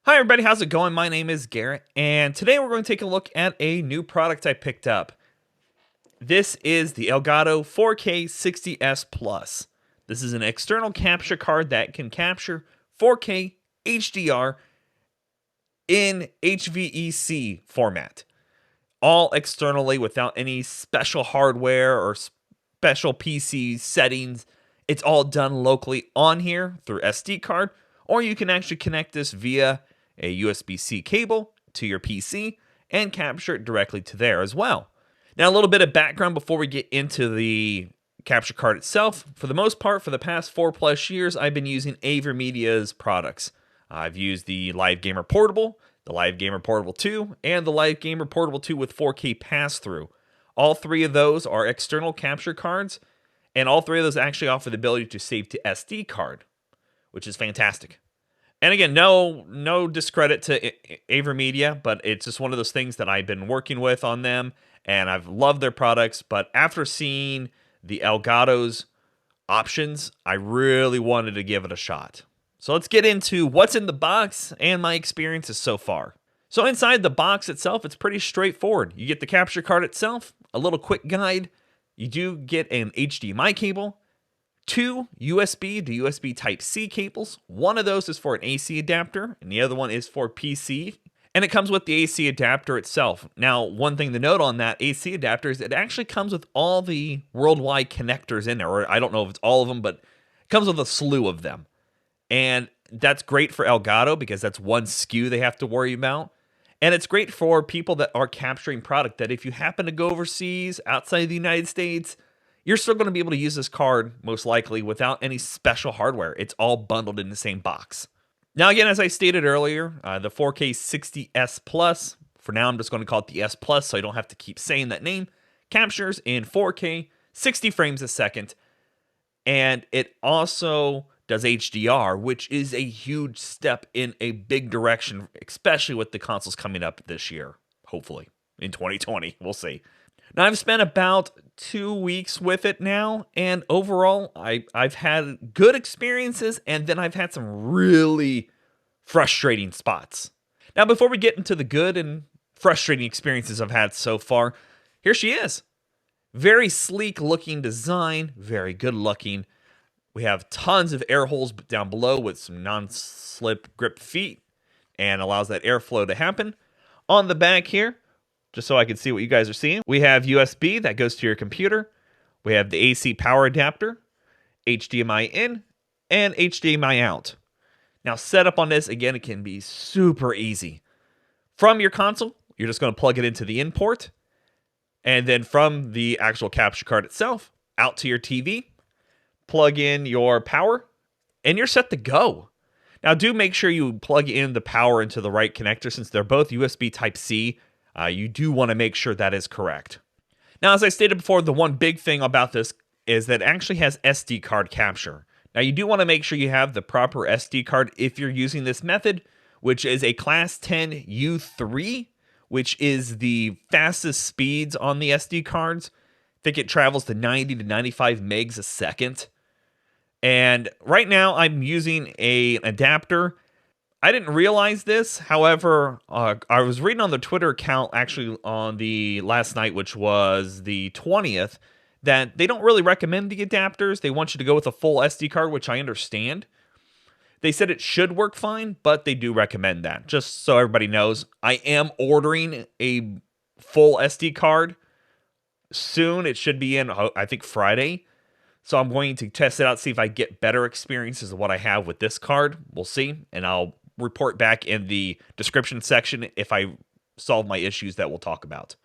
Hi everybody, how's it going? My name is Garrett, and today we're going to take a look at a new product I picked up. This is the Elgato 4K 60S Plus. This is an external capture card that can capture 4K HDR in HVEC format, all externally without any special hardware or special PC settings. It's all done locally on here through SD card, or you can actually connect this via a USB-C cable to your PC and capture it directly to there as well. Now, a little bit of background before we get into the capture card itself. For the most part, for the past 4+ years, I've been using AverMedia's products. I've used the Live Gamer Portable, the Live Gamer Portable 2, and the Live Gamer Portable 2 with 4K pass-through. All three of those are external capture cards, and all three of those actually offer the ability to save to SD card, which is fantastic. And again, no discredit to AverMedia, but it's just one of those things that I've been working with on them, and I've loved their products. But after seeing the Elgato's options, I really wanted to give it a shot. So let's get into what's in the box and my experiences so far. So inside the box itself, it's pretty straightforward. You get the capture card itself, a little quick guide. You do get an HDMI cable, 2 USB to USB Type-C cables. One of those is for an AC adapter, and the other one is for PC. And it comes with the AC adapter itself. Now, one thing to note on that AC adapter is it actually comes with all the worldwide connectors in there, or I don't know if it's all of them, but it comes with a slew of them. And that's great for Elgato because that's one SKU they have to worry about. And it's great for people that are capturing product that if you happen to go overseas, outside the United States, you're still going to be able to use this card, most likely, without any special hardware. It's all bundled in the same box. Now, again, as I stated earlier, the 4K 60S Plus, for now I'm just going to call it the S Plus so I don't have to keep saying that name, captures in 4K, 60 frames a second, and it also does HDR, which is a huge step in a big direction, especially with the consoles coming up this year, hopefully, in 2020. We'll see. Now, I've spent about 2 weeks with it now, and overall, I've had good experiences, and then I've had some really frustrating spots. Now, before we get into the good and frustrating experiences I've had so far, here she is. Very sleek looking design, very good looking. We have tons of air holes down below with some non-slip grip feet, and allows that airflow to happen. On the back here, just so I can see what you guys are seeing, we have USB that goes to your computer. We have the AC power adapter, HDMI in, and HDMI out. Now, setup on this, again, it can be super easy. From your console, you're just going to plug it into the in port, and then from the actual capture card itself, out to your TV, plug in your power, and you're set to go. Now, do make sure you plug in the power into the right connector since they're both USB Type-C. You do want to make sure that is correct. Now, as I stated before, the one big thing about this is that it actually has SD card capture. Now, you do want to make sure you have the proper SD card if you're using this method, which is a Class 10 U3, which is the fastest speeds on the SD cards. I think it travels to 90 to 95 megs a second. And right now, I'm using an adapter. I didn't realize this. However, I was reading on the Twitter account actually on the last night, which was the 20th, that they don't really recommend the adapters. They want you to go with a full SD card, which I understand. They said it should work fine, but they do recommend that. Just so everybody knows, I am ordering a full SD card soon. It should be in, I think, Friday. So I'm going to test it out, see if I get better experiences of what I have with this card. We'll see, and I'll report back in the description section if I solve my issues that we'll talk about.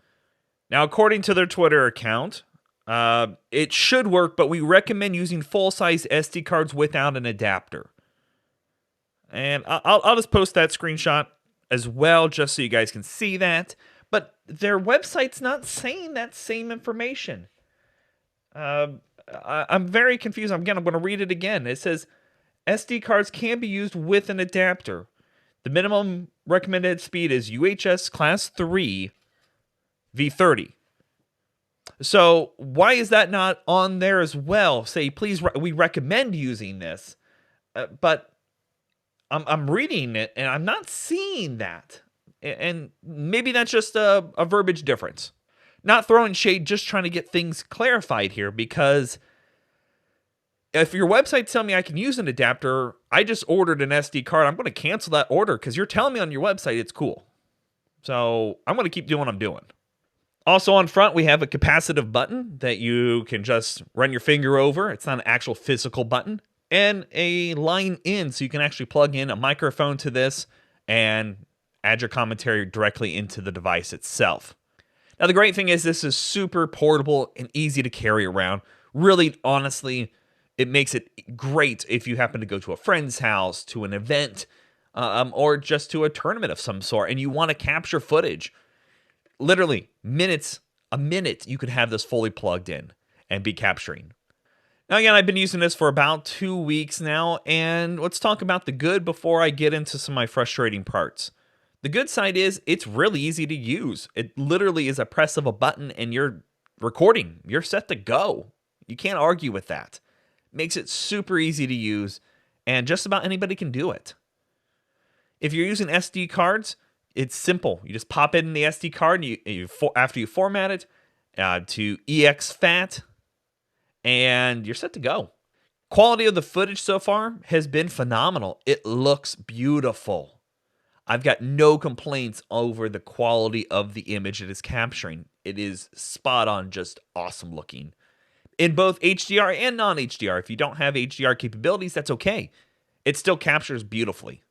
Now, according to their Twitter account, it should work, but we recommend using full-size SD cards without an adapter. And I'll just post that screenshot as well, just so you guys can see that. But their website's not saying that same information. I'm very confused. I'm going to read it again. It says, SD cards can be used with an adapter. The minimum recommended speed is UHS Class 3 V30. So why is that not on there as well? Say, please, we recommend using this. But I'm reading it and I'm not seeing that. And maybe that's just a verbiage difference. Not throwing shade, just trying to get things clarified here, because if your website's telling me I can use an adapter, I just ordered an SD card. I'm going to cancel that order because you're telling me on your website it's cool. So I'm going to keep doing what I'm doing. Also on front, we have a capacitive button that you can just run your finger over. It's not an actual physical button. And a line in, so you can actually plug in a microphone to this and add your commentary directly into the device itself. Now, the great thing is this is super portable and easy to carry around. Really, honestly, it makes it great if you happen to go to a friend's house, to an event, or just to a tournament of some sort, and you want to capture footage. Literally, a minute, you could have this fully plugged in and be capturing. Now, again, I've been using this for about 2 weeks now, and let's talk about the good before I get into some of my frustrating parts. The good side is it's really easy to use. It literally is a press of a button and you're recording. You're set to go. You can't argue with that. Makes it super easy to use, and just about anybody can do it. If you're using SD cards, it's simple. You just pop it in the SD card after you format it to exFAT, and you're set to go. Quality of the footage so far has been phenomenal. It looks beautiful. I've got no complaints over the quality of the image it is capturing. It is spot on, just awesome looking. In both HDR and non-HDR. If you don't have HDR capabilities, that's okay. It still captures beautifully.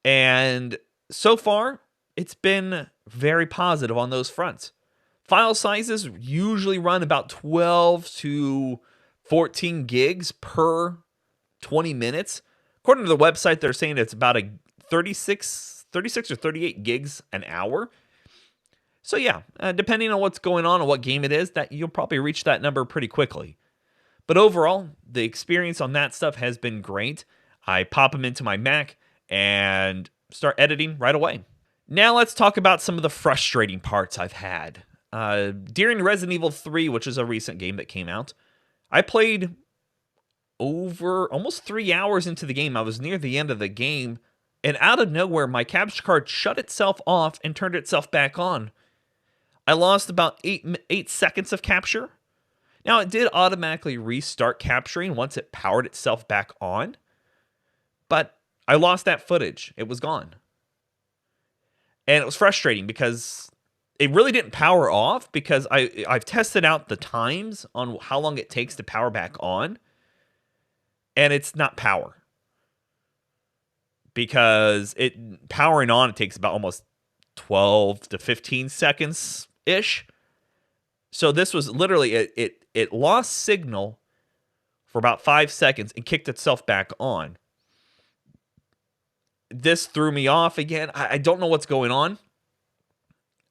And so far, it's been very positive on those fronts. File sizes usually run about 12 to 14 gigs per 20 minutes. According to the website, they're saying it's about a 36 or 38 gigs an hour. So yeah, depending on what's going on and what game it is, that you'll probably reach that number pretty quickly. But overall, the experience on that stuff has been great. I pop them into my Mac and start editing right away. Now let's talk about some of the frustrating parts I've had. During Resident Evil 3, which is a recent game that came out, I played over almost 3 hours into the game. I was near the end of the game, and out of nowhere, my capture card shut itself off and turned itself back on. I lost about 8 seconds of capture. Now, it did automatically restart capturing once it powered itself back on, but I lost that footage. It was gone. And it was frustrating because it really didn't power off, because I've tested out the times on how long it takes to power back on, and it's not power. Because powering on, it takes about almost 12 to 15 seconds ish. So this was literally it lost signal for about 5 seconds and kicked itself back on. This threw me off again. I don't know what's going on.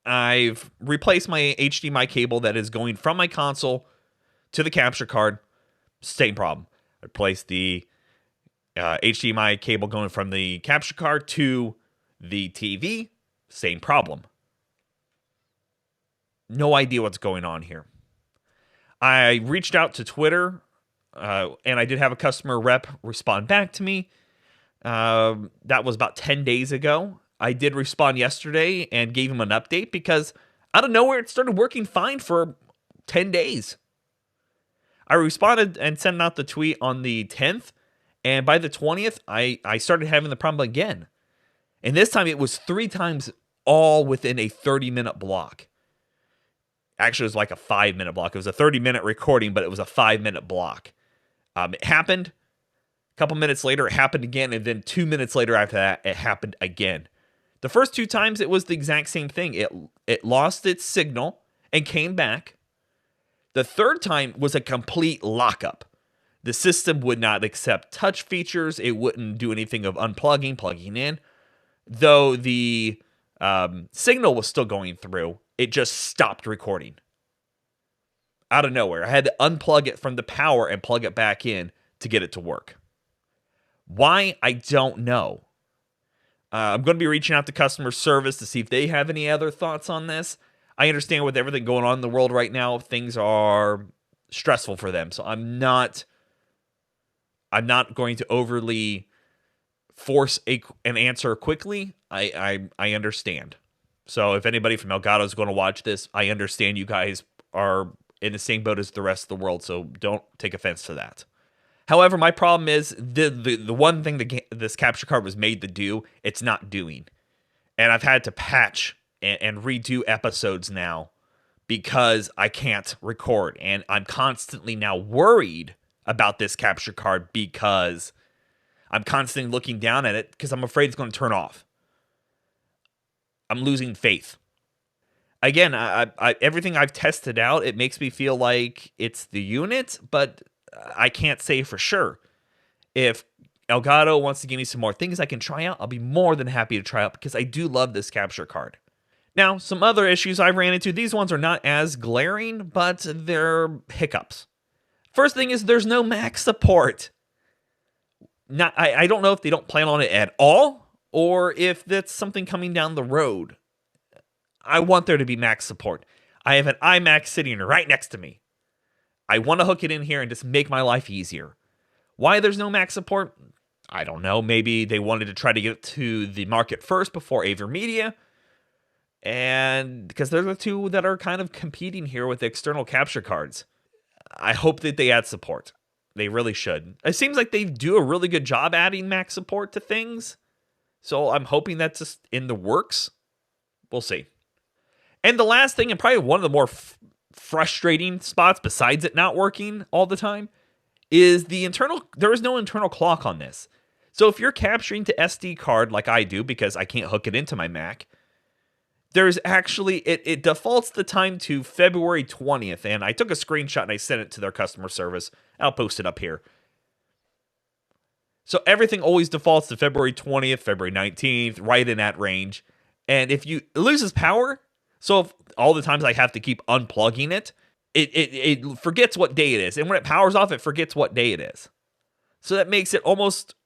I've replaced my HDMI cable that is going from my console to the capture card. Same problem. I replaced the HDMI cable going from the capture card to the TV. Same problem. No idea what's going on here. I reached out to Twitter, and I did have a customer rep respond back to me. That was about 10 days ago. I did respond yesterday and gave him an update, because out of nowhere, it started working fine for 10 days. I responded and sent out the tweet on the 10th, and by the 20th, I started having the problem again. And this time, it was 3 times, all within a 30-minute block. Actually, it was like a 5-minute block. It was a 30-minute recording, but it was a 5-minute block. It happened. A couple minutes later, it happened again. And then 2 minutes later after that, it happened again. The first 2 times, it was the exact same thing. It lost its signal and came back. The third time was a complete lockup. The system would not accept touch features. It wouldn't do anything of unplugging, plugging in. Though the signal was still going through, it just stopped recording. Out of nowhere. I had to unplug it from the power and plug it back in to get it to work. Why? I don't know. I'm going to be reaching out to customer service to see if they have any other thoughts on this. I understand with everything going on in the world right now, things are stressful for them. So I'm not going to overly force an answer quickly, I understand. So if anybody from Elgato is going to watch this, I understand you guys are in the same boat as the rest of the world, so don't take offense to that. However, my problem is the one thing that this capture card was made to do, it's not doing. And I've had to patch and redo episodes now because I can't record. And I'm constantly now worried about this capture card because I'm constantly looking down at it because I'm afraid it's going to turn off. I'm losing faith. Again, everything I've tested out, it makes me feel like it's the unit, but I can't say for sure. If Elgato wants to give me some more things I can try out, I'll be more than happy to try out because I do love this capture card. Now, some other issues I ran into, these ones are not as glaring, but they're hiccups. First thing is there's no Mac support. I don't know if they don't plan on it at all or if that's something coming down the road. I want there to be Mac support. I have an iMac sitting right next to me. I want to hook it in here and just make my life easier. Why there's no Mac support? I don't know. Maybe they wanted to try to get it to the market first before AverMedia. And because they're the two that are kind of competing here with the external capture cards. I hope that they add support. They really should. It seems like they do a really good job adding Mac support to things. So I'm hoping that's just in the works. We'll see. And the last thing, and probably one of the more frustrating spots besides it not working all the time, is there is no internal clock on this. So if you're capturing to SD card like I do, because I can't hook it into my Mac, there's actually, it defaults the time to February 20th, and I took a screenshot and I sent it to their customer service. I'll post it up here. So everything always defaults to February 20th, February 19th, right in that range. And if it loses power, so if all the times I have to keep unplugging it, it forgets what day it is. And when it powers off, it forgets what day it is. So that makes it almost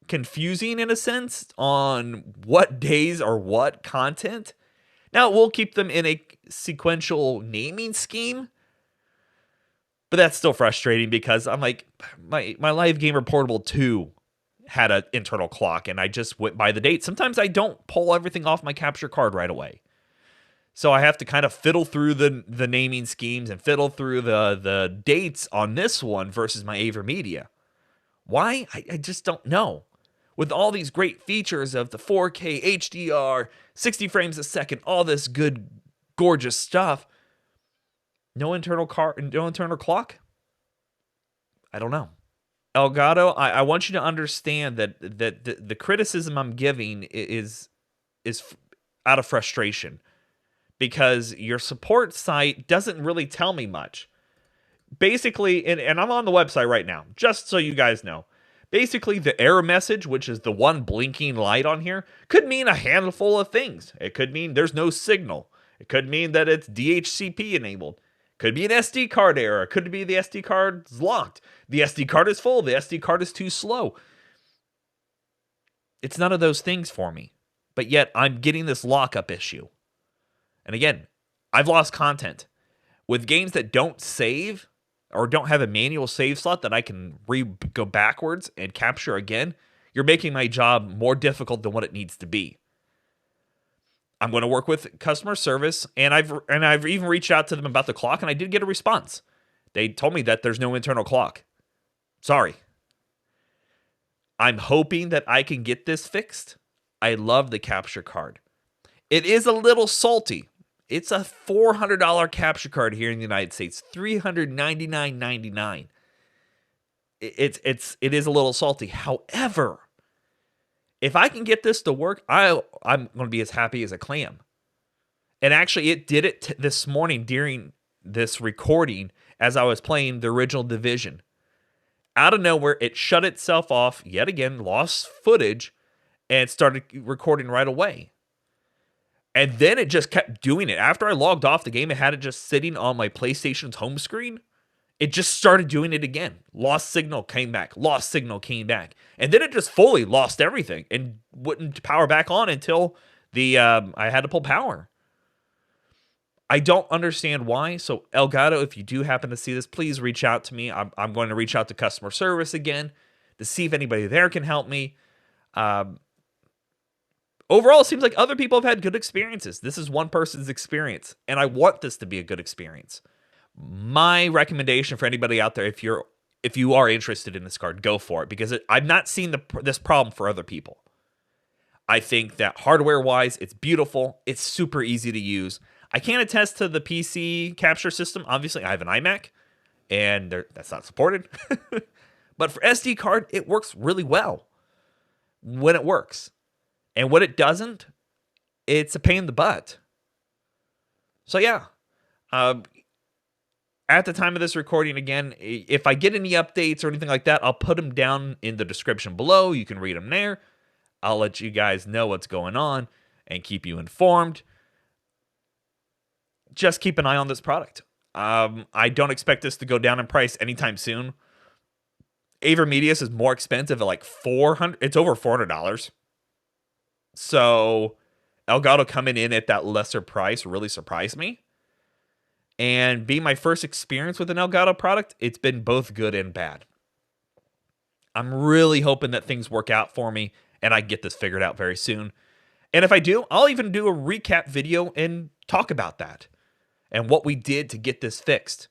confusing in a sense on what days are what content. Now, we'll keep them in a sequential naming scheme, but that's still frustrating because I'm like, my Live Gamer Portable 2 had an internal clock, and I just went by the date. Sometimes I don't pull everything off my capture card right away. So I have to kind of fiddle through the naming schemes and fiddle through the dates on this one versus my AverMedia. Why? I just don't know. With all these great features of the 4K HDR, 60 frames a second, all this good, gorgeous stuff, no internal clock? I don't know. Elgato, I want you to understand that the criticism I'm giving is out of frustration because your support site doesn't really tell me much. Basically, and I'm on the website right now, just so you guys know. Basically, the error message, which is the one blinking light on here, could mean a handful of things. It could mean there's no signal. It could mean that it's DHCP enabled. Could be an SD card error. Could be the SD card's locked. The SD card is full. The SD card is too slow. It's none of those things for me. But yet, I'm getting this lockup issue. And again, I've lost content. With games that don't save or don't have a manual save slot that I can go backwards and capture again, you're making my job more difficult than what it needs to be. I'm going to work with customer service, and I've even reached out to them about the clock, and I did get a response. They told me that there's no internal clock. Sorry. I'm hoping that I can get this fixed. I love the capture card. It is a little salty. It's a $400 capture card here in the United States, $399.99. It is a little salty. However, if I can get this to work, I'm going to be as happy as a clam. And actually, it did it this morning during this recording as I was playing the original Division. Out of nowhere, it shut itself off yet again, lost footage, and started recording right away. And then it just kept doing it. After I logged off the game, it had it just sitting on my PlayStation's home screen. It just started doing it again. Lost signal, came back. Lost signal, came back. And then it just fully lost everything and wouldn't power back on until I had to pull power. I don't understand why. So Elgato, if you do happen to see this, please reach out to me. I'm going to reach out to customer service again to see if anybody there can help me. Overall, it seems like other people have had good experiences. This is one person's experience, and I want this to be a good experience. My recommendation for anybody out there, if you are interested in this card, go for it, because I've not seen this problem for other people. I think that hardware-wise, it's beautiful. It's super easy to use. I can't attest to the PC capture system. Obviously, I have an iMac, and that's not supported. But for SD card, it works really well when it works. And when it doesn't, it's a pain in the butt. So yeah, at the time of this recording, again, if I get any updates or anything like that, I'll put them down in the description below. You can read them there. I'll let you guys know what's going on and keep you informed. Just keep an eye on this product. I don't expect this to go down in price anytime soon. Avermedius is more expensive at like $400. It's over $400. So Elgato coming in at that lesser price really surprised me. And being my first experience with an Elgato product, it's been both good and bad. I'm really hoping that things work out for me and I get this figured out very soon. And if I do, I'll even do a recap video and talk about that and what we did to get this fixed.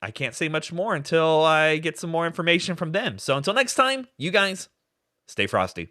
I can't say much more until I get some more information from them. So until next time, you guys, stay frosty.